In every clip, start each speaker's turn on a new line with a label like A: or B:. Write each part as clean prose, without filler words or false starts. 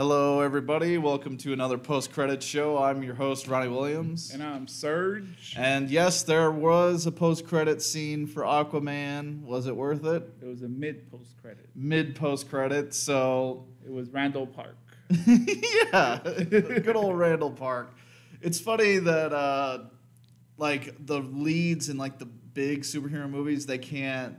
A: Hello, everybody. Welcome to another post-credits show. I'm your host, Ronnie Williams.
B: And I'm Serge.
A: And yes, there was a post-credits scene for Aquaman. Was it worth it?
B: It was a mid-post-credit.
A: Mid-post-credits, so...
B: It was Randall Park.
A: Yeah, good old Randall Park. It's funny that, the leads in, the big superhero movies, they can't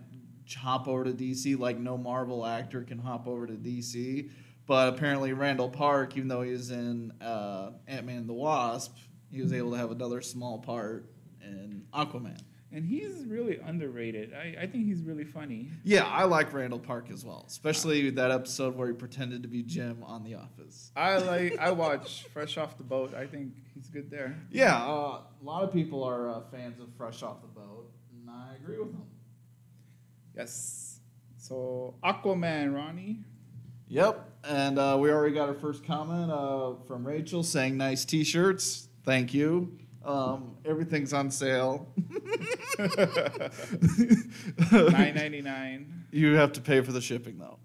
A: hop over to DC. Like, no Marvel actor can hop over to DC. But apparently Randall Park, even though he was in Ant-Man and the Wasp, he was able to have another small part in Aquaman.
B: And he's really underrated. I think he's really funny.
A: Yeah, I like Randall Park as well, especially that episode where he pretended to be Jim on The Office.
B: I watch Fresh Off the Boat. I think he's good there.
A: Yeah, a lot of people are fans of Fresh Off the Boat, and I agree with them.
B: Yes. So Aquaman, Ronnie.
A: Yep, and we already got our first comment from Rachel saying nice T-shirts. Thank you. Everything's on sale.
B: $9.99.
A: You have to pay for the shipping though.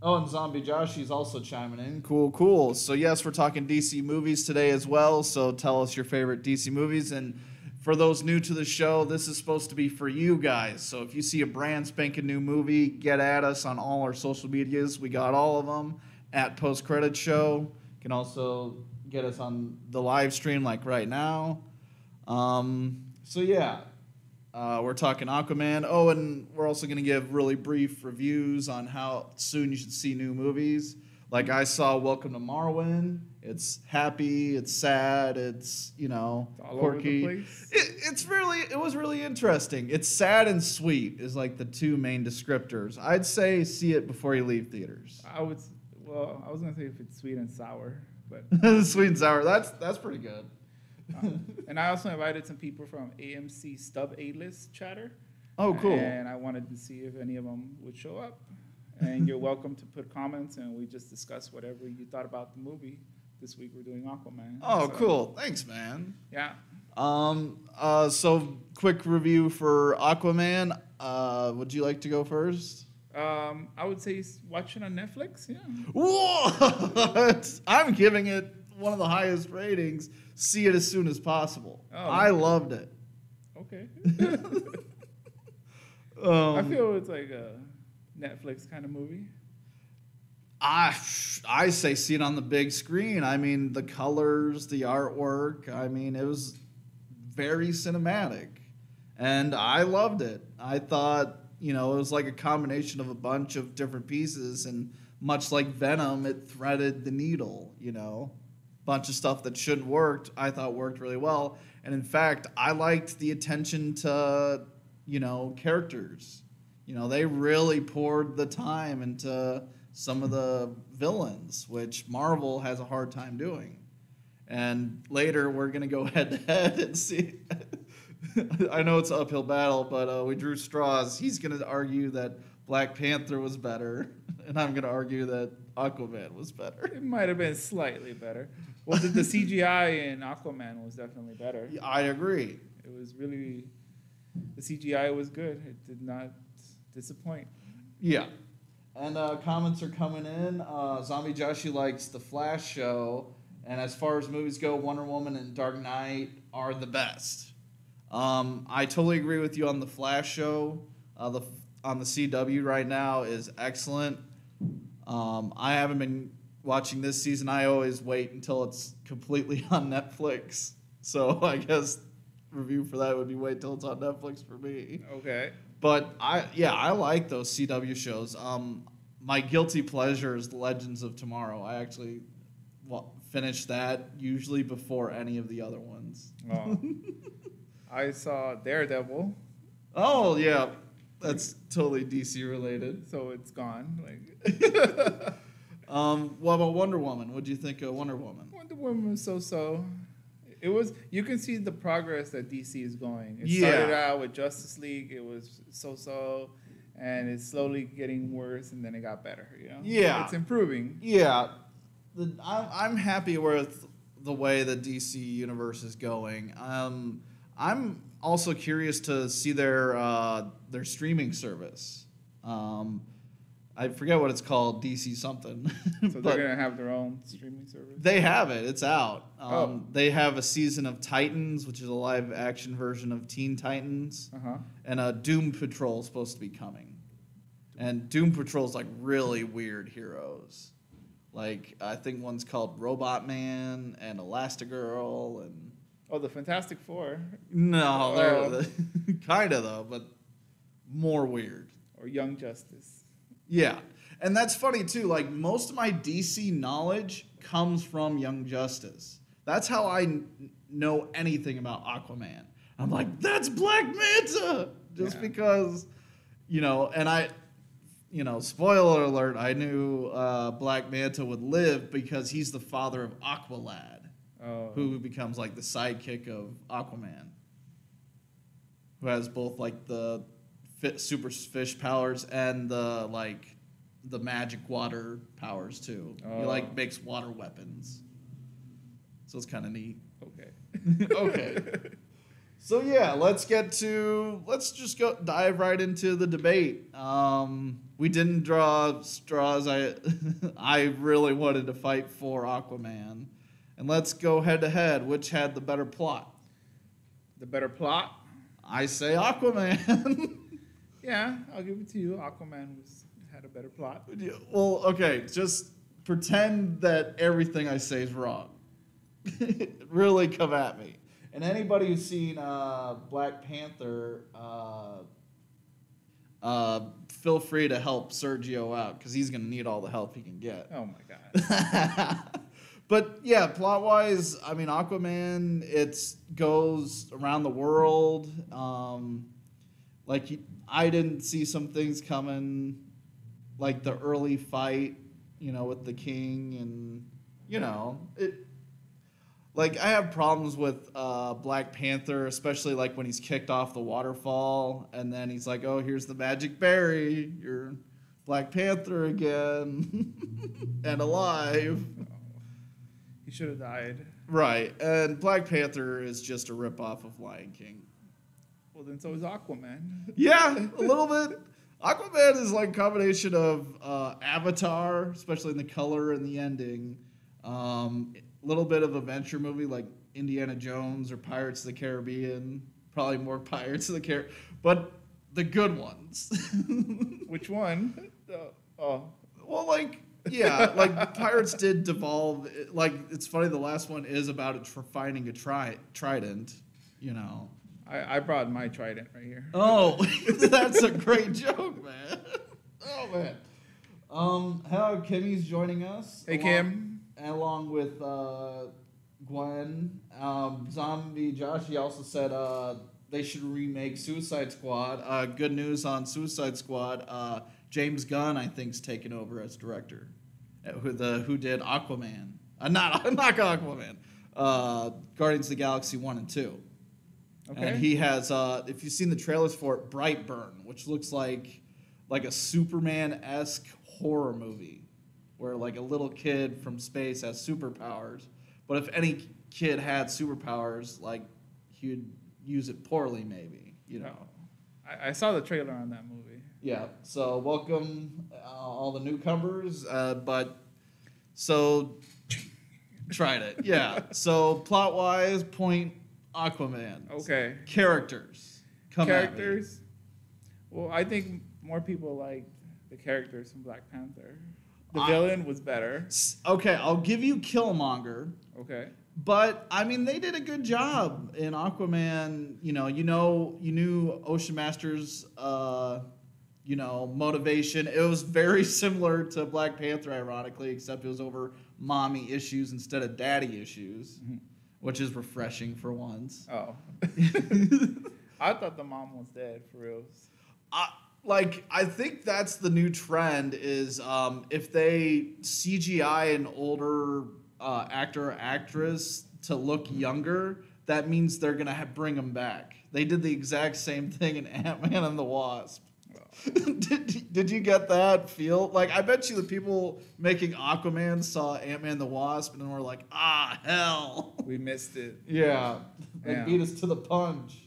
A: And Zombie Josh, he's also chiming in. Cool. So yes, we're talking DC movies today as well. So tell us your favorite DC movies. And for those new to the show, this is supposed to be for you guys. So if you see a brand spanking new movie, get at us on all our social medias. We got all of them at Post Credit Show. You can also get us on the live stream like right now. We're talking Aquaman. Oh, and we're also going to give really brief reviews on how soon you should see new movies. Like I saw Welcome to Marwen. It's happy, it's sad, it's,
B: all
A: quirky.
B: over the place.
A: It was really interesting. It's sad and sweet is like the two main descriptors. I'd say see it before you leave theaters.
B: I was going to say if it's sweet and sour, but
A: Sweet and sour. That's pretty good.
B: And I also invited some people from AMC Stub A-List chatter.
A: Oh, cool.
B: And I wanted to see if any of them would show up. And you're welcome to put comments, and we just discuss whatever you thought about the movie. This week we're doing Aquaman.
A: Oh, cool. Thanks, man.
B: Yeah.
A: So quick review for Aquaman. Would you like to go first?
B: I would say watch it on Netflix. Yeah.
A: What? I'm giving it one of the highest ratings. See it as soon as possible.
B: Oh.
A: I loved it.
B: Okay. I feel it's like a Netflix kind of movie.
A: I say see it on the big screen. I mean, the colors, the artwork. I mean, it was very cinematic. And I loved it. I thought, it was like a combination of a bunch of different pieces. And much like Venom, it threaded the needle, Bunch of stuff that shouldn't worked, I thought worked really well. And in fact, I liked the attention to, characters. They really poured the time into some of the villains, which Marvel has a hard time doing. And later, we're going to go head-to-head and see. I know it's an uphill battle, but we drew straws. He's going to argue that Black Panther was better, and I'm going to argue that Aquaman was better.
B: It might have been slightly better. Well, the CGI in Aquaman was definitely better.
A: I agree.
B: It was really... The CGI was good. It did not disappoint.
A: Yeah. And comments are coming in. Zombie Joshi likes the Flash show. And as far as movies go, Wonder Woman and Dark Knight are the best. I totally agree with you on the Flash show. On the CW right now is excellent. I haven't been watching this season. I always wait until it's completely on Netflix. So I guess review for that would be wait till it's on Netflix for me.
B: Okay.
A: But I like those CW shows. My guilty pleasure is Legends of Tomorrow. I actually finish that usually before any of the other ones.
B: Oh. I saw Daredevil.
A: Oh yeah, that's totally DC related.
B: So it's gone.
A: What about Wonder Woman? What do you think of Wonder Woman?
B: Wonder Woman was so-so. It was. You can see the progress that DC is going. It
A: Yeah.
B: started out with Justice League. It was so-so, and it's slowly getting worse, and then it got better.
A: Yeah,
B: it's improving.
A: Yeah, I'm happy with the way the DC universe is going. I'm also curious to see their streaming service. I forget what it's called, DC something.
B: So they're going to have their own streaming service?
A: They have it. It's out.
B: Oh.
A: They have a season of Titans, which is a live-action version of Teen Titans.
B: Uh-huh.
A: And Doom Patrol is supposed to be coming. And Doom Patrol's like really weird heroes. Like, I think one's called Robot Man and Elastigirl and...
B: Oh, the Fantastic Four?
A: No, they're kind of, though, but more weird.
B: Or Young Justice.
A: Yeah. And that's funny, too. Like, most of my DC knowledge comes from Young Justice. That's how I know anything about Aquaman. I'm like, that's Black Manta! Just because, you know, and spoiler alert, I knew Black Manta would live because he's the father of Aqualad.
B: Oh.
A: Who becomes like the sidekick of Aquaman, who has both like the super fish powers and the magic water powers too.
B: Oh.
A: He like makes water weapons, so it's kind of neat.
B: Okay.
A: Okay. So yeah, let's just go dive right into the debate. We didn't draw straws. I really wanted to fight for Aquaman. And let's go head to head. Which had the better plot?
B: The better plot?
A: I say Aquaman.
B: Yeah, I'll give it to you. Aquaman had a better plot.
A: Well, okay, just pretend that everything I say is wrong. Really come at me. And anybody who's seen Black Panther, feel free to help Sergio out because he's going to need all the help he can get.
B: Oh, my God.
A: But yeah, plot-wise, I mean, Aquaman, it goes around the world. I didn't see some things coming, like the early fight, with the king, and I have problems with Black Panther, especially like when he's kicked off the waterfall, and then he's like, "Oh, here's the magic berry. You're Black Panther again, and alive."
B: He should have died.
A: Right, and Black Panther is just a ripoff of Lion King.
B: Well, then so is Aquaman.
A: Yeah, a little bit. Aquaman is like a combination of Avatar, especially in the color and the ending. A little bit of adventure movie like Indiana Jones or Pirates of the Caribbean. Probably more Pirates of the Caribbean, but the good ones.
B: Which one?
A: Well, yeah, like Pirates did devolve. Like, it's funny, the last one is about it for finding a trident,
B: I brought my trident right here.
A: Oh, that's a great joke, man. Oh, man. Hello, Kimmy's joining us.
B: Hey, Kim.
A: Along with Gwen. Zombie Josh, he also said they should remake Suicide Squad. Good news on Suicide Squad. James Gunn, I think, is taking over as director. Who did Aquaman. Not Aquaman. Guardians of the Galaxy 1 and 2.
B: Okay.
A: And he has, if you've seen the trailers for it, Brightburn, which looks like a Superman-esque horror movie where like a little kid from space has superpowers. But if any kid had superpowers, like he would use it poorly, maybe,
B: I saw the trailer on that movie.
A: Yeah, so welcome all the newcomers, tried it, yeah. So plot-wise, point Aquaman.
B: Okay.
A: Characters.
B: Characters? Well, I think more people liked the characters from Black Panther. The villain was better.
A: Okay, I'll give you Killmonger.
B: Okay.
A: But I mean, they did a good job in Aquaman. You knew Ocean Master's motivation. It was very similar to Black Panther, ironically, except it was over mommy issues instead of daddy issues, which is refreshing for once.
B: Oh. I thought the mom was dead, for real.
A: I think that's the new trend is if they CGI an older actor or actress to look younger, that means they're going to bring them back. They did the exact same thing in Ant-Man and the Wasp. Did you get that feel? Like, I bet you the people making Aquaman saw Ant-Man and the Wasp and were like, hell.
B: We missed it.
A: Yeah. They beat us to the punch.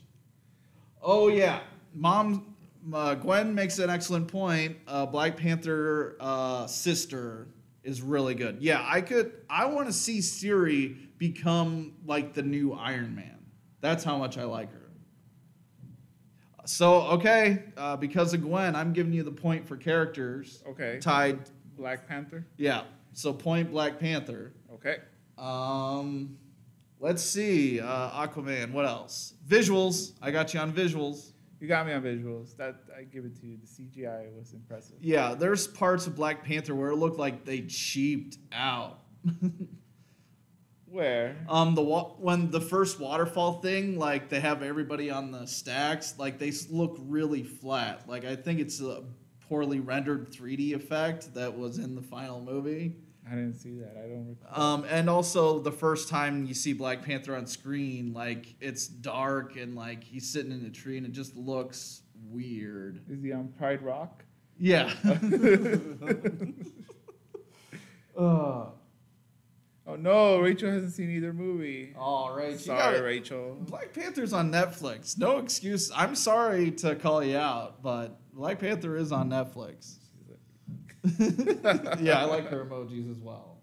A: Oh, yeah. Mom Gwen makes an excellent point. Black Panther sister is really good. Yeah, I want to see Siri become like the new Iron Man. That's how much I like her. So, okay, because of Gwen, I'm giving you the point for characters.
B: Okay.
A: Tied.
B: Black Panther?
A: Yeah, so point Black Panther.
B: Okay.
A: Let's see. Aquaman, what else? Visuals. I got you on visuals.
B: You got me on visuals. That I give it to you. The CGI was impressive.
A: Yeah, there's parts of Black Panther where it looked like they cheaped out.
B: Where?
A: When the first waterfall thing, like they have everybody on the stacks, like they look really flat. Like I think it's a poorly rendered 3D effect that was in the final movie.
B: I didn't see that. I don't recall.
A: And also the first time you see Black Panther on screen, like it's dark and like he's sitting in a tree and it just looks weird.
B: Is he on Pride Rock?
A: Yeah.
B: Oh no, Rachel hasn't seen either movie.
A: Oh, right.
B: Sorry, Rachel.
A: Black Panther's on Netflix. No excuse. I'm sorry to call you out, but Black Panther is on Netflix. Yeah, I like her emojis as well.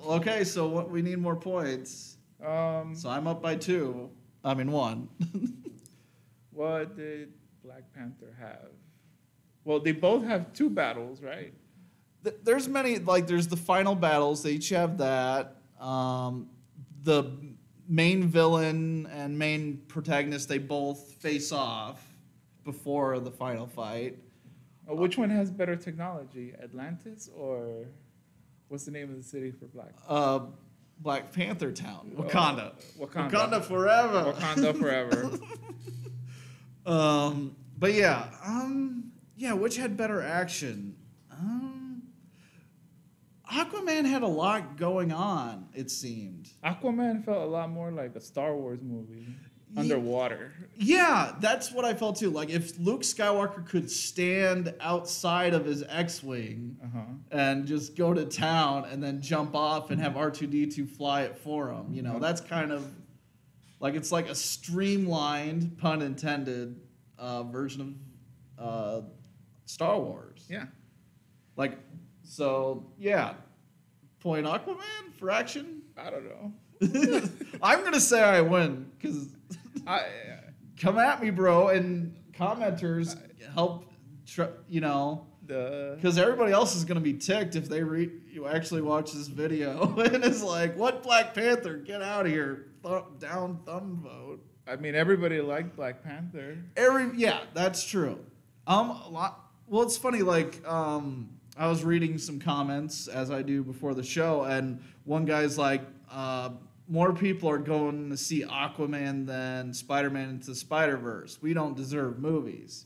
A: Okay, so what? We need more points. So I'm up by 2. I mean 1.
B: What did Black Panther have? Well, they both have 2 battles, right?
A: There's many, like there's the final battles. They each have that. The main villain and main protagonist, they both face off before the final fight.
B: Which one has better technology, Atlantis or what's the name of the city for Black?
A: Black Panther Town, Wakanda.
B: Wakanda
A: forever.
B: Wakanda forever.
A: But yeah, which had better action? Aquaman had a lot going on, it seemed.
B: Aquaman felt a lot more like a Star Wars movie. Underwater.
A: Yeah, that's what I felt too. Like if Luke Skywalker could stand outside of his X-Wing and just go to town and then jump off and have R2-D2 fly it for him, you know, that's kind of like it's like a streamlined, pun intended, version of Star Wars.
B: Yeah.
A: Like, so yeah, point Aquaman for action.
B: I don't know.
A: I'm gonna say I win because come at me, bro, and commenters help. Because everybody else is gonna be ticked if they actually watch this video and it's like, what Black Panther? Get out of here! Down thumb vote.
B: I mean, everybody liked Black Panther.
A: Yeah, that's true. Well, it's funny. Like, I was reading some comments as I do before the show, and one guy's like, more people are going to see Aquaman than Spider-Man Into the Spider-Verse. We don't deserve movies.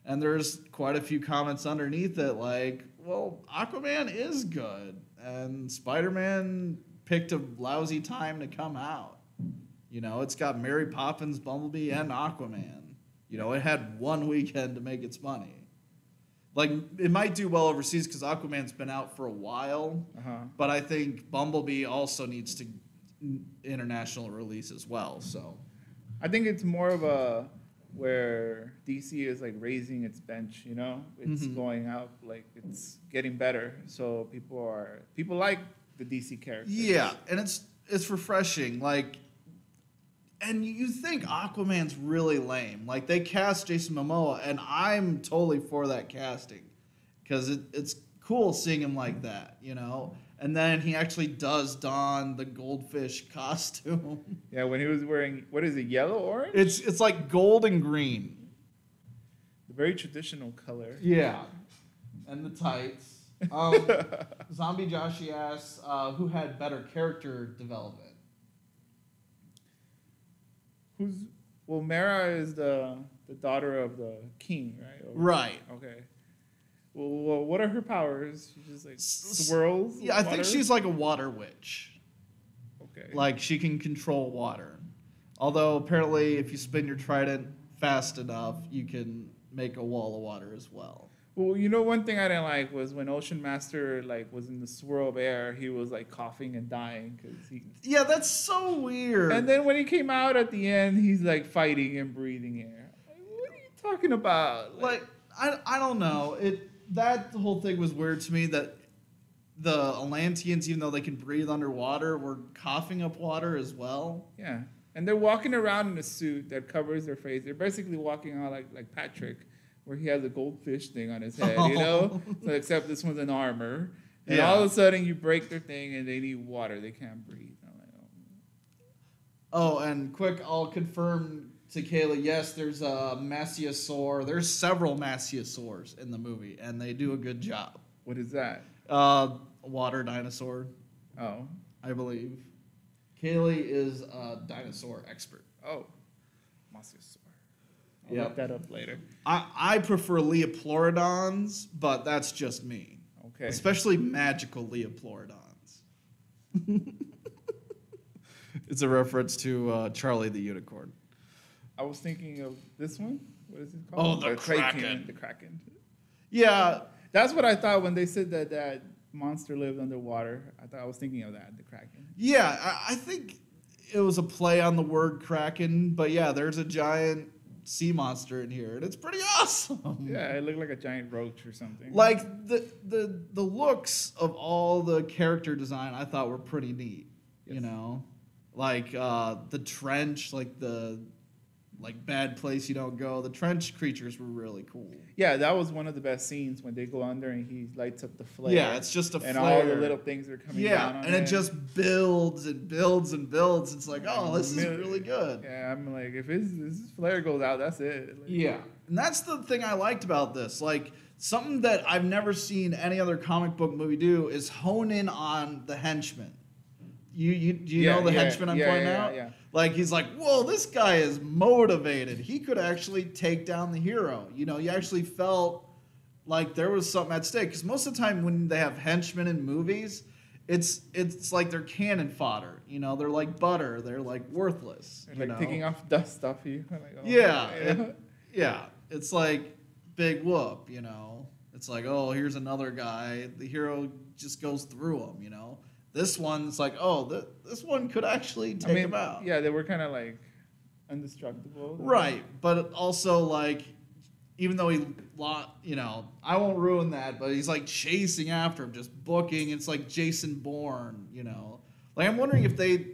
A: And there's quite a few comments underneath it like, well, Aquaman is good, and Spider-Man picked a lousy time to come out. You know, it's got Mary Poppins, Bumblebee, and Aquaman. You know, it had one weekend to make its money. Like, it might do well overseas because Aquaman's been out for a while, but I think Bumblebee also needs to international release as well. So,
B: I think it's more of a where DC is like raising its bench. You know, it's going out, like it's getting better. So people like the DC characters.
A: Yeah, and it's refreshing. Like, and you think Aquaman's really lame. Like, they cast Jason Momoa, and I'm totally for that casting because it's cool seeing him like that, you know? And then he actually does don the goldfish costume.
B: Yeah, when he was wearing, what is it, yellow, orange?
A: It's like gold and green.
B: The very traditional color.
A: Yeah. And the tights. Zombie Joshy asks, who had better character development?
B: Mara is the daughter of the king, right?
A: Right.
B: Okay. Well, what are her powers? She just like swirls?
A: Yeah, I think she's like a water witch.
B: Okay.
A: Like, she can control water. Although, apparently, if you spin your trident fast enough, you can make a wall of water as well.
B: Well, you know, one thing I didn't like was when Ocean Master like was in the swirl of air, he was like coughing and dying because he.
A: Yeah, that's so weird.
B: And then when he came out at the end, he's like fighting and breathing air. Like, what are you talking about?
A: Like I don't know. That whole thing was weird to me that the Atlanteans, even though they can breathe underwater, were coughing up water as well.
B: Yeah, and they're walking around in a suit that covers their face. They're basically walking around like Patrick, where he has a goldfish thing on his head, you know? So except this one's an armor. And all of a sudden you break their thing and they need water. They can't breathe. I'm like,
A: oh. And quick, I'll confirm to Kayla, yes, there's a Masiosaur. There's several Masiosaurs in the movie, and they do a good job.
B: What is that?
A: Water dinosaur,
B: Oh.
A: I believe. Kaylee is a dinosaur expert.
B: Oh. Mosasaur. I'll
A: Yep.
B: look that up later.
A: I prefer Leoplorodons, but that's just me.
B: Okay.
A: Especially magical Leoplorodons. It's a reference to Charlie the Unicorn.
B: I was thinking of this one. What is it called?
A: Oh, the Kraken.
B: The Kraken.
A: Yeah.
B: That's what I thought when they said that monster lived underwater. I was thinking of that, the Kraken.
A: Yeah, I think it was a play on the word Kraken, but yeah, there's a giant sea monster in here, and it's pretty awesome.
B: Yeah, it looked like a giant roach or something.
A: Like the looks of all the character design I thought were pretty neat.
B: Yes.
A: You know? Like the trench, like the bad place you don't go. The trench creatures were really cool.
B: Yeah, that was one of the best scenes when they go under and he lights up the flare.
A: Yeah, it's just a
B: and
A: flare.
B: all the little things are coming down on
A: and it just builds and builds and builds. It's like, oh, this is really good.
B: Yeah, I'm like, if his flare goes out, that's it. Like,
A: Yeah, and that's the thing I liked about this. Like, something that I've never seen any other comic book movie do is hone in on the henchman. Do you know the henchman I'm pointing out?
B: Yeah.
A: Like, he's like, whoa, this guy is motivated. He could actually take down the hero. You know, you actually felt like there was something at stake. Because most of the time when they have henchmen in movies, it's like they're cannon fodder. You know, they're like butter. They're like worthless.
B: They're like taking off dust off you. Like, oh,
A: Yeah. It's like big whoop, you know. It's like, oh, here's another guy. The hero just goes through him, you know. This one's like, oh, this one could actually take him out.
B: Yeah, they were kind of like indestructible.
A: Right, but also like, even though you know, I won't ruin that, but he's like chasing after him, just booking. It's like Jason Bourne, you know. Like, I'm wondering if the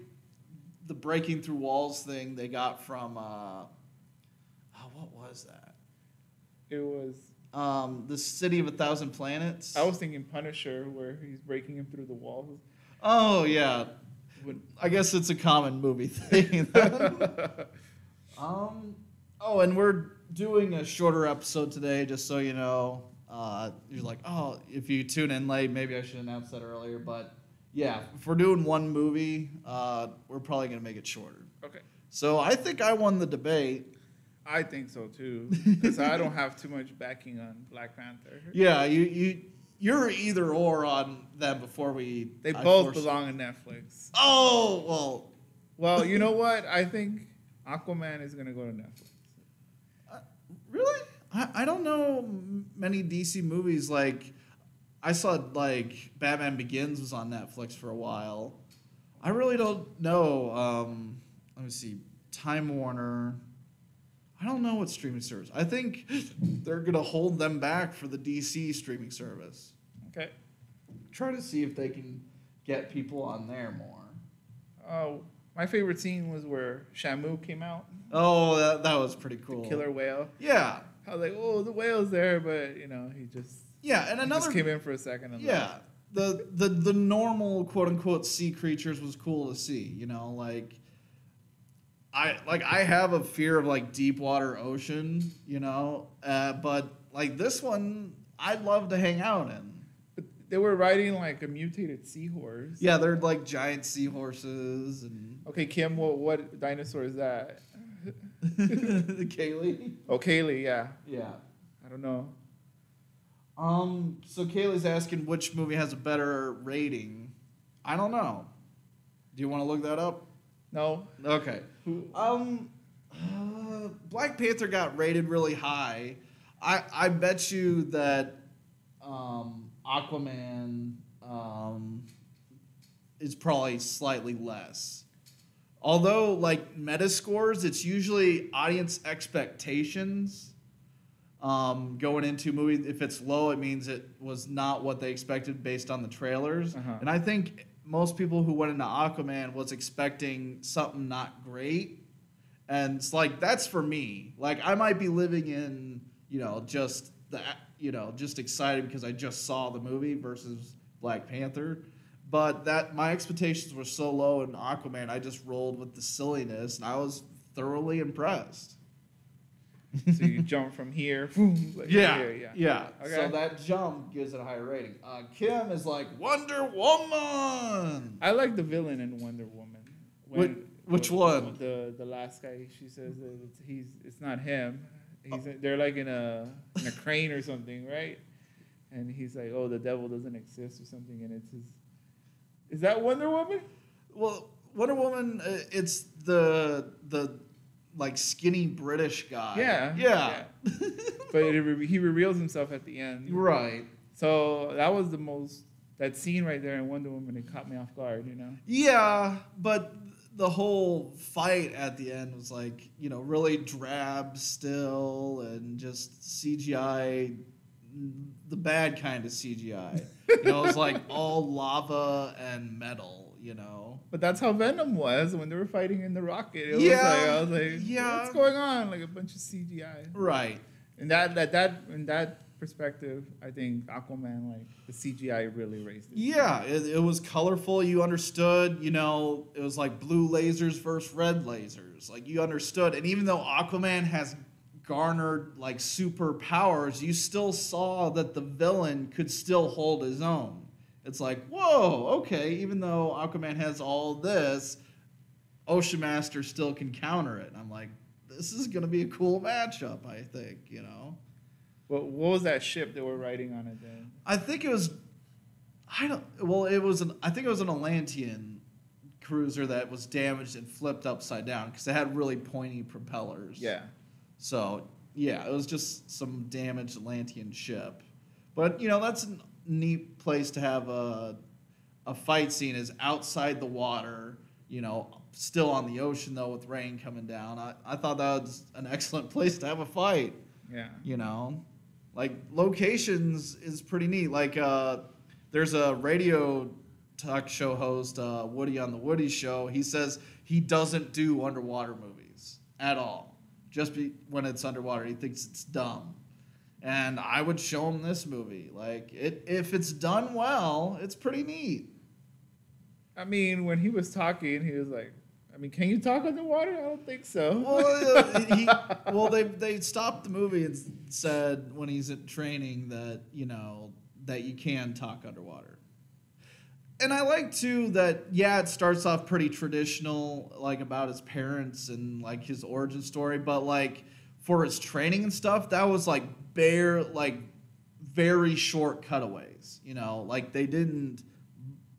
A: breaking through walls thing they got from, what was that?
B: It was
A: the City of a Thousand Planets.
B: I was thinking Punisher, where he's breaking him through the walls.
A: Oh yeah, I guess it's a common movie thing. Oh, and we're doing a shorter episode today, just so you know. You're like, oh, if you tune in late, maybe I should announce that earlier. But yeah, if we're doing one movie, we're probably gonna make it shorter.
B: Okay.
A: So I think I won the debate.
B: I think so too, because I don't have too much backing on Black Panther.
A: Yeah, you're either or on them before we.
B: They both belong on Netflix.
A: Oh well.
B: Well, you know what? I think Aquaman is gonna go to Netflix.
A: Really? I don't know many DC movies. Like, I saw like Batman Begins was on Netflix for a while. I really don't know. Let me see. Time Warner. I don't know what streaming service. I think they're gonna hold them back for the DC streaming service.
B: Okay.
A: Try to see if they can get people on there more.
B: Oh, my favorite scene was where Shamu came out.
A: Oh, that was pretty cool.
B: The killer whale.
A: Yeah.
B: I was like, oh, the whale's there, but you know, he just
A: and another
B: just came in for a second. And
A: left. The normal quote unquote sea creatures was cool to see. You know, like. I have a fear of like deep water ocean, you know, but like this one, I'd love to hang out in.
B: But they were riding like a mutated seahorse.
A: Yeah, they're like giant seahorses and.
B: Okay, Kim, what dinosaur is that?
A: The Kaylee.
B: Oh, Kaylee, yeah.
A: Yeah.
B: I don't know.
A: So Kaylee's asking which movie has a better rating. I don't know. Do you want to look that up?
B: No.
A: Okay. Black Panther got rated really high. I bet you that Aquaman is probably slightly less. Although, like, Metascores, it's usually audience expectations going into a movie. If it's low, it means it was not what they expected based on the trailers. And I think most people who went into Aquaman was expecting something not great. And it's like, that's for me. Like, I might be living in, just excited because I just saw the movie versus Black Panther. But that my expectations were so low in Aquaman, I just rolled with the silliness, and I was thoroughly impressed.
B: So you jump from here, boom, like here,
A: yeah.
B: Okay.
A: So that jump gives it a higher rating. Kim is like Wonder Woman.
B: I like the villain in Wonder Woman.
A: Which one?
B: The last guy. She says that it's not him. They're like in a crane or something, right? And he's like, oh, the devil doesn't exist or something, and it's his. Is that Wonder Woman?
A: Well, Wonder Woman, it's the like skinny British guy.
B: Yeah. But he reveals himself at the end.
A: Right.
B: So that was that scene right there in Wonder Woman. It caught me off guard,
A: Yeah, but the whole fight at the end was like, really drab still and just CGI, the bad kind of CGI. It was like all lava and metal,
B: But that's how Venom was when they were fighting in the rocket. I was like, what's going on? Like a bunch of CGI.
A: Right.
B: And that perspective, I think Aquaman, like the CGI really raised it.
A: Yeah, it was colorful. You understood, it was like blue lasers versus red lasers. Like you understood. And even though Aquaman has garnered like superpowers, you still saw that the villain could still hold his own. It's like, whoa, okay, even though Aquaman has all this, Ocean Master still can counter it. And I'm like, this is going to be a cool matchup, I think,
B: What was that ship they were riding on it then?
A: I think it was, I think it was an Atlantean cruiser that was damaged and flipped upside down because it had really pointy propellers.
B: Yeah.
A: So, yeah, it was just some damaged Atlantean ship. But, that's a neat place to have a fight scene is outside the water, still on the ocean, though, with rain coming down. I thought that was an excellent place to have a fight.
B: Yeah.
A: Like, locations is pretty neat. Like, there's a radio talk show host, Woody on the Woody Show. He says he doesn't do underwater movies at all. When it's underwater, he thinks it's dumb. And I would show him this movie. Like, if it's done well, it's pretty neat.
B: I mean, when he was talking, he was like, can you talk underwater? I don't think so.
A: Well, they stopped the movie and said when he's in training that, that you can talk underwater. And I like, too, that, it starts off pretty traditional, like, about his parents and, like, his origin story. But, like, for his training and stuff, that was, like, very short cutaways. Like, they didn't,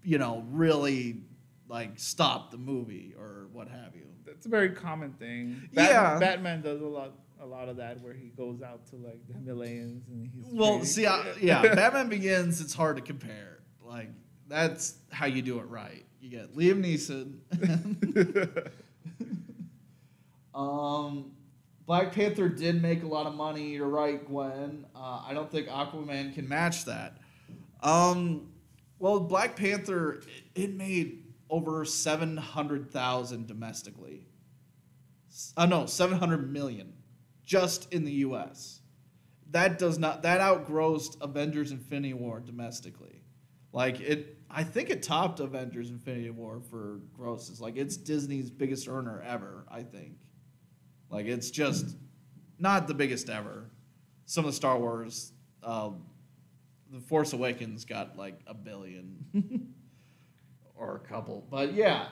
A: really, like, stop the movie or what have you.
B: That's a very common thing. Batman does a lot of that where he goes out to, like, the Himalayas and he's
A: Batman Begins, it's hard to compare. Like, that's how you do it right. You get Liam Neeson. Black Panther did make a lot of money. You're right, Gwen. I don't think Aquaman can match that. Well, Black Panther, it made over 700,000 domestically. No, 700 million just in the U.S. That outgrossed Avengers: Infinity War domestically. Like I think it topped Avengers: Infinity War for grosses. Like it's Disney's biggest earner ever, I think. Like it's just not the biggest ever. Some of the Star Wars, The Force Awakens got like $1 billion or a couple. But yeah,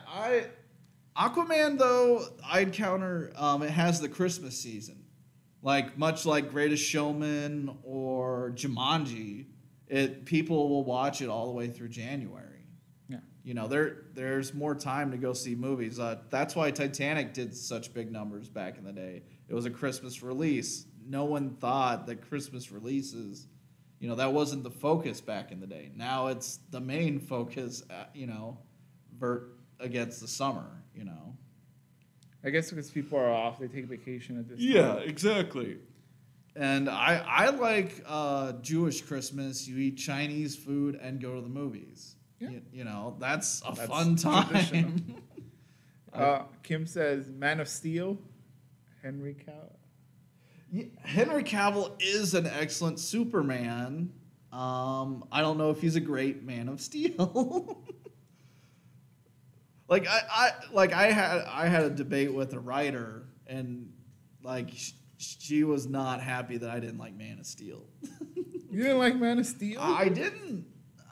A: Aquaman though, I'd counter it has the Christmas season. Like much like Greatest Showman or Jumanji, people will watch it all the way through January. Yeah. There's more time to go see movies. That's why Titanic did such big numbers back in the day. It was a Christmas release. no one thought that Christmas releases, that wasn't the focus back in the day. Now it's the main focus, against the summer,
B: I guess because people are off, they take vacation at this time.
A: Yeah, exactly. And I like Jewish Christmas. You eat Chinese food and go to the movies.
B: Yeah.
A: That's fun time.
B: Kim says, Man of Steel, Henry Cavill.
A: Yeah, Henry Cavill is an excellent Superman. I don't know if he's a great Man of Steel. I had a debate with a writer, and she was not happy that I didn't like Man of Steel.
B: You didn't like Man of Steel?
A: I didn't.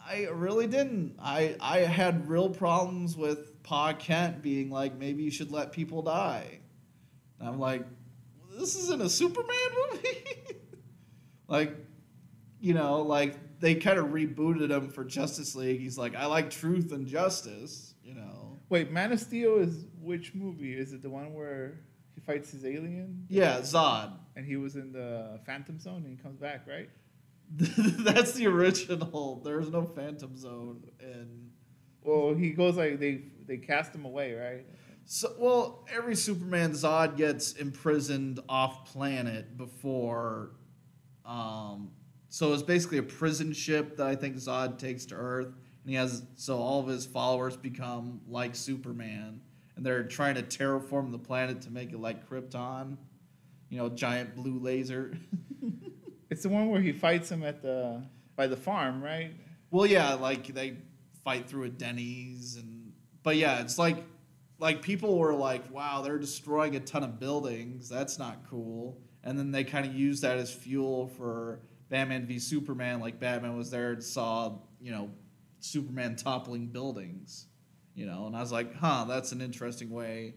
A: I really didn't. I had real problems with Pa Kent being like, maybe you should let people die. And I'm like, this isn't a Superman movie. They kind of rebooted him for Justice League. He's like, I like truth and justice,
B: Wait, Man of Steel is which movie? Is it the one where he fights his alien?
A: Yeah, Zod.
B: And he was in the Phantom Zone and he comes back, right?
A: That's the original. There's no Phantom Zone.
B: Well, he goes they cast him away, right?
A: So, every Superman, Zod gets imprisoned off planet before. So it's basically a prison ship that I think Zod takes to Earth, and all of his followers become like Superman, and they're trying to terraform the planet to make it like Krypton, giant blue laser.
B: It's the one where he fights him by the farm, right?
A: Well, yeah, they fight through a Denny's, but yeah, it's like people were like, wow, they're destroying a ton of buildings. That's not cool. And then they kind of use that as fuel for Batman v Superman. Like Batman was there and saw, Superman toppling buildings, and I was like, that's an interesting way,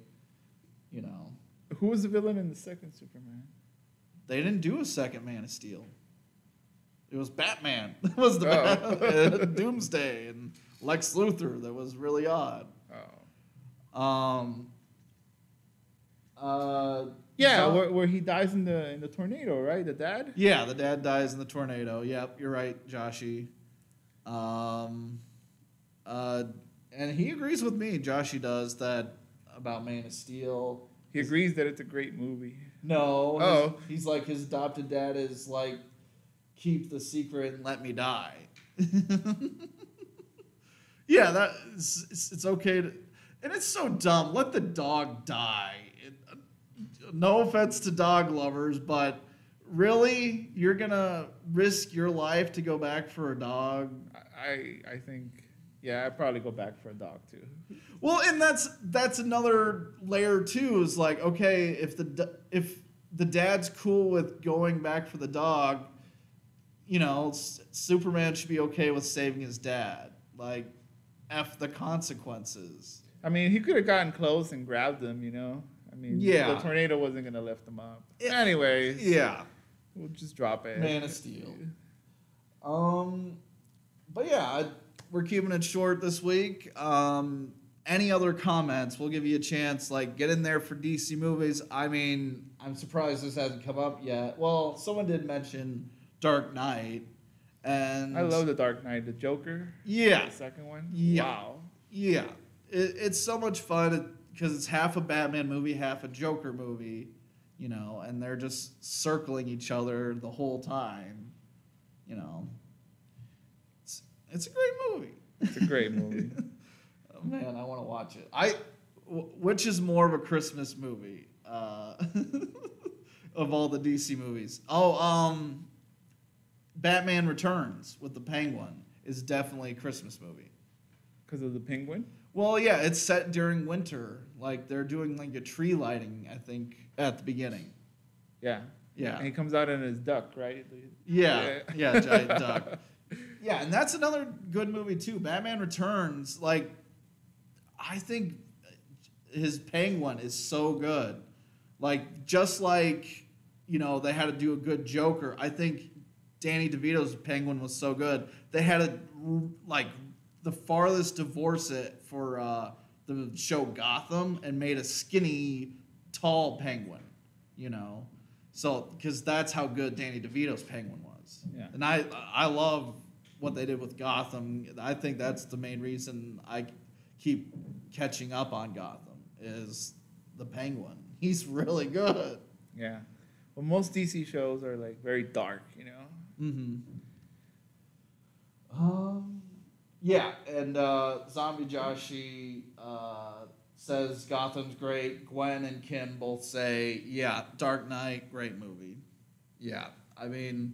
B: Who was the villain in the second Superman?
A: They didn't do a second Man of Steel. It was Batman. It was the Doomsday and Lex Luthor. That was really odd.
B: Where he dies in the tornado, right? The dad?
A: Yeah, the dad dies in the tornado. Yep, you're right, Joshy. And he agrees with me, Joshy does, that about Man of Steel.
B: He agrees that it's a great movie.
A: No. He's like, his adopted dad is like, keep the secret and let me die. Yeah, it's okay to... And it's so dumb. Let the dog die. No offense to dog lovers, but really? You're going to risk your life to go back for a dog?
B: I think, I'd probably go back for a dog, too.
A: Well, and that's another layer, too, is like, okay, if the dad's cool with going back for the dog, Superman should be okay with saving his dad. Like, F the consequences.
B: I mean, he could have gotten close and grabbed him, the tornado wasn't going to lift him up. Anyways.
A: Yeah.
B: We'll just drop it.
A: Man of Steel. But yeah, we're keeping it short this week. Any other comments? We'll give you a chance. Get in there for DC movies. I mean, I'm surprised this hasn't come up yet. Well, someone did mention Dark Knight. And
B: I love the Dark Knight. The Joker.
A: Yeah.
B: The second one.
A: Yeah.
B: Wow.
A: Yeah. It's so much fun because it's half a Batman movie, half a Joker movie, and they're just circling each other the whole time, It's a great movie.
B: It's a great movie.
A: Oh, man, I want to watch it. Which is more of a Christmas movie of all the DC movies? Batman Returns with the Penguin is definitely a Christmas movie.
B: Because of the Penguin?
A: Well, yeah, it's set during winter. They're doing a tree lighting, I think, at the beginning.
B: Yeah.
A: Yeah.
B: And he comes out in his duck, right?
A: Yeah, giant duck. Yeah, and that's another good movie, too. Batman Returns, I think his Penguin is so good. Just like, they had to do a good Joker, I think Danny DeVito's Penguin was so good. They had to, the farthest divorce it for the show Gotham and made a skinny, tall Penguin, So, because that's how good Danny DeVito's Penguin was.
B: Yeah.
A: And I love what they did with Gotham. I think that's the main reason I keep catching up on Gotham is the Penguin. He's really good.
B: Yeah. Well, most DC shows are like very dark, you know.
A: Mm-hmm. Yeah, and Zombie Joshi says Gotham's great. Gwen and Kim both say, yeah, Dark Knight, great movie. Yeah, I mean...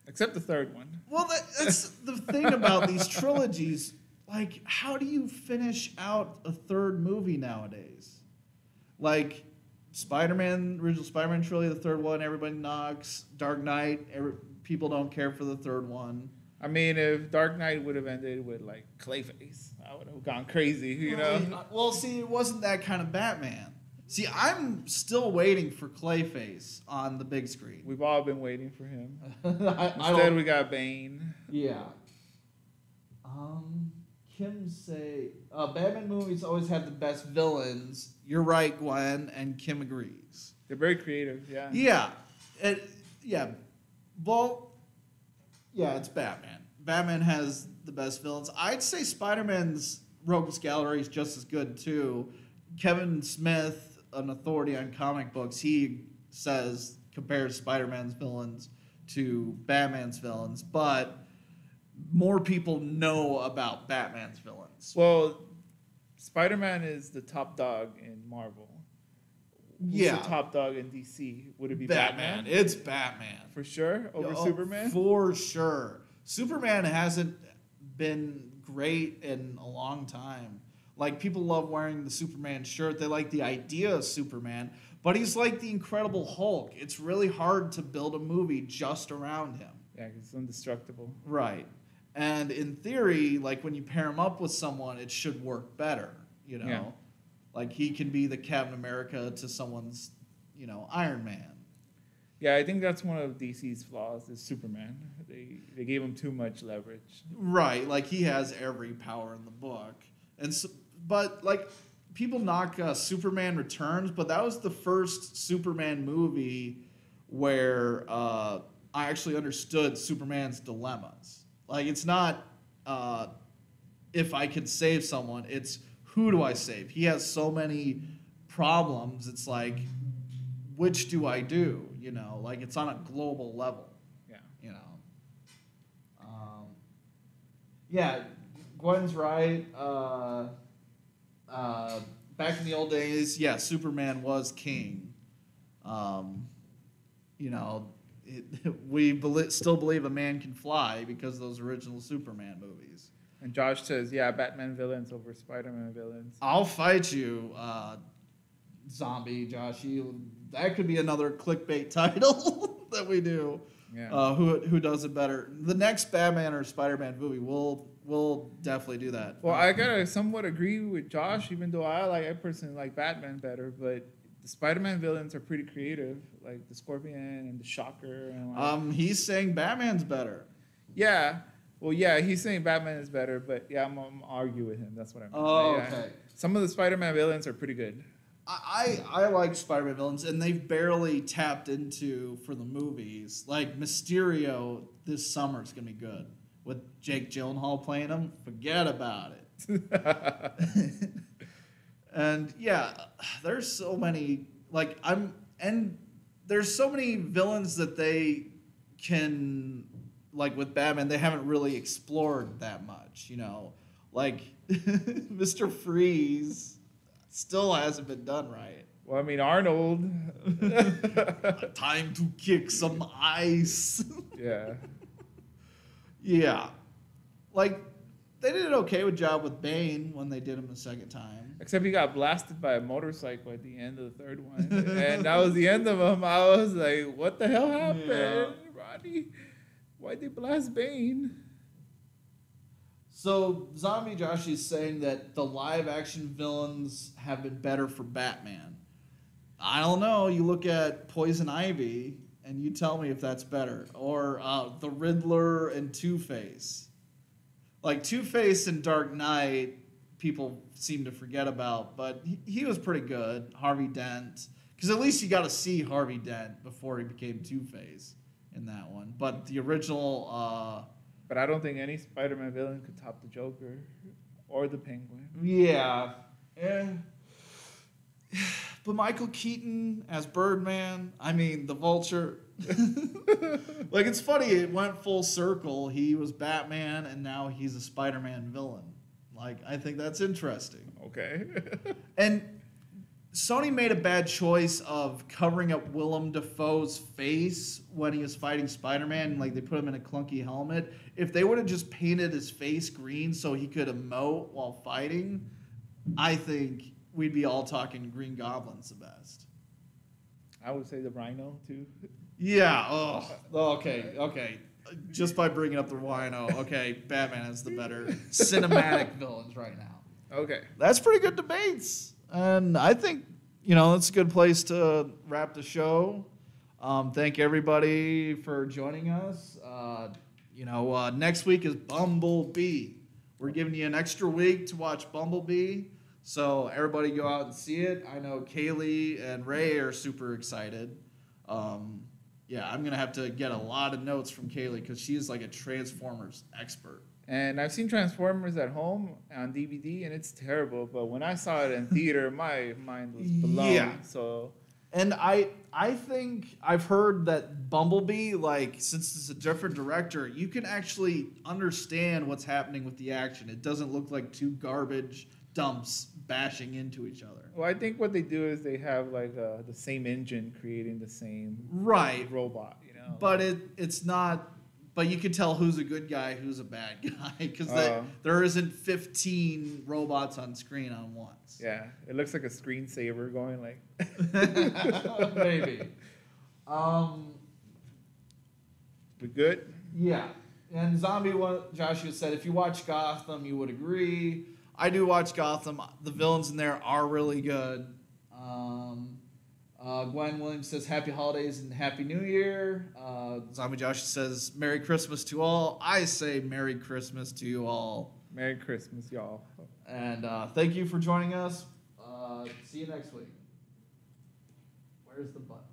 B: Except the third one.
A: Well, that's the thing about these trilogies. Like, how do you finish out a third movie nowadays? Like, Spider-Man, original Spider-Man trilogy, the third one, everybody knocks. Dark Knight, people don't care for the third one.
B: I mean, if Dark Knight would have ended with, like, Clayface, I would have gone crazy, you know?
A: Well, see, it wasn't that kind of Batman. See, I'm still waiting for Clayface on the big screen.
B: We've all been waiting for him. Instead, we got Bane.
A: Yeah. Kim say, Batman movies always have the best villains. You're right, Gwen, and Kim agrees.
B: They're very creative, yeah.
A: Yeah. Well, yeah, it's Batman. Batman has the best villains. I'd say Spider-Man's Rogues Gallery is just as good, too. Kevin Smith, an authority on comic books, he says, compares Spider-Man's villains to Batman's villains, but more people know about Batman's villains.
B: Well, Spider-Man is the top dog in Marvel. Who's the top dog in DC? Would it be Batman?
A: It's Batman.
B: For sure? Over Superman?
A: For sure. Superman hasn't been great in a long time. Like, people love wearing the Superman shirt. They like the idea of Superman. But he's like the Incredible Hulk. It's really hard to build a movie just around him.
B: Yeah, because it's indestructible.
A: Right. And in theory, like, when you pair him up with someone, it should work better, you know?
B: Yeah.
A: Like, he can be the Captain America to someone's, Iron Man.
B: Yeah, I think that's one of DC's flaws is Superman. They gave him too much leverage.
A: Right. Like, he has every power in the book. And so, but, like, people knock Superman Returns, but that was the first Superman movie where I actually understood Superman's dilemmas. Like, it's not if I could save someone, it's who do I save? He has so many problems. It's like, which do I do? Like, it's on a global level.
B: Yeah.
A: Yeah, Gwen's right. Back in the old days, yeah, Superman was king. We still believe a man can fly because of those original Superman movies.
B: And Josh says, yeah, Batman villains over Spider-Man villains.
A: I'll fight you, Zombie Josh. That could be another clickbait title that we do.
B: Yeah.
A: Who does it better? The next Batman or Spider-Man movie, we'll definitely do that.
B: Well, I gotta somewhat agree with Josh, even though I personally like Batman better, but the Spider-Man villains are pretty creative, like the Scorpion and the Shocker. And
A: he's saying Batman's better.
B: Yeah. Well, yeah, he's saying Batman is better, but yeah, I'm gonna argue with him. That's what I meant.
A: Oh,
B: yeah.
A: okay.
B: Some of the Spider-Man villains are pretty good.
A: I like Spider-Man villains, and they've barely tapped into for the movies. Like, Mysterio this summer is going to be good. With Jake Gyllenhaal playing him, forget about it. And, yeah, there's so many, there's so many villains that they can, like, with Batman, they haven't really explored that much, Like, Mr. Freeze still hasn't been done right.
B: Well, I mean, Arnold.
A: Time to kick some ice.
B: Yeah.
A: Yeah. Like, they did an okay job with Bane when they did him the second time.
B: Except he got blasted by a motorcycle at the end of the third one. And that was the end of him. I was like, what the hell happened,
A: Yeah.
B: Rodney? Why'd they blast Bane?
A: So, Zombie Josh is saying that the live-action villains have been better for Batman. I don't know. You look at Poison Ivy, and you tell me if that's better. Or the Riddler and Two-Face. Like, Two-Face and Dark Knight, people seem to forget about, but he was pretty good. Harvey Dent. Because at least you got to see Harvey Dent before he became Two-Face in that one. But the original...
B: But I don't think any Spider-Man villain could top the Joker or the Penguin.
A: Yeah. But Michael Keaton as Birdman, I mean, the Vulture. Like, it's funny, it went full circle. He was Batman, and now he's a Spider-Man villain. Like, I think that's interesting.
B: Okay.
A: And Sony made a bad choice of covering up Willem Dafoe's face when he was fighting Spider-Man. Like, they put him in a clunky helmet. If they would have just painted his face green so he could emote while fighting, I think we'd be all talking Green Goblin's the best.
B: I would say the Rhino, too.
A: Yeah. Oh, okay. Just by bringing up the Rhino, okay, Batman is the better cinematic villains right now.
B: Okay.
A: That's pretty good debates. And I think, it's a good place to wrap the show. Thank everybody for joining us. Next week is Bumblebee. We're giving you an extra week to watch Bumblebee. So everybody go out and see it. I know Kaylee and Ray are super excited. I'm going to have to get a lot of notes from Kaylee because she's like a Transformers expert.
B: And I've seen Transformers at home on DVD, and it's terrible. But when I saw it in theater, my mind was blown.
A: Yeah.
B: So,
A: and I think I've heard that Bumblebee, like, since it's a different director, you can actually understand what's happening with the action. It doesn't look like two garbage dumps bashing into each other.
B: Well, I think what they do is they have like the same engine creating the same robot,
A: But it's not. But you can tell who's a good guy, who's a bad guy, because there isn't 15 robots on screen on once.
B: Yeah, it looks like a screensaver going like.
A: Maybe.
B: We good?
A: Yeah. And Joshua said, if you watch Gotham, you would agree. I do watch Gotham. The villains in there are really good. Gwen Williams says, happy holidays and happy new year. Zombie Joshua says, Merry Christmas to all. I say Merry Christmas to you all.
B: Merry Christmas, y'all.
A: And thank you for joining us. See you next week. Where's the button?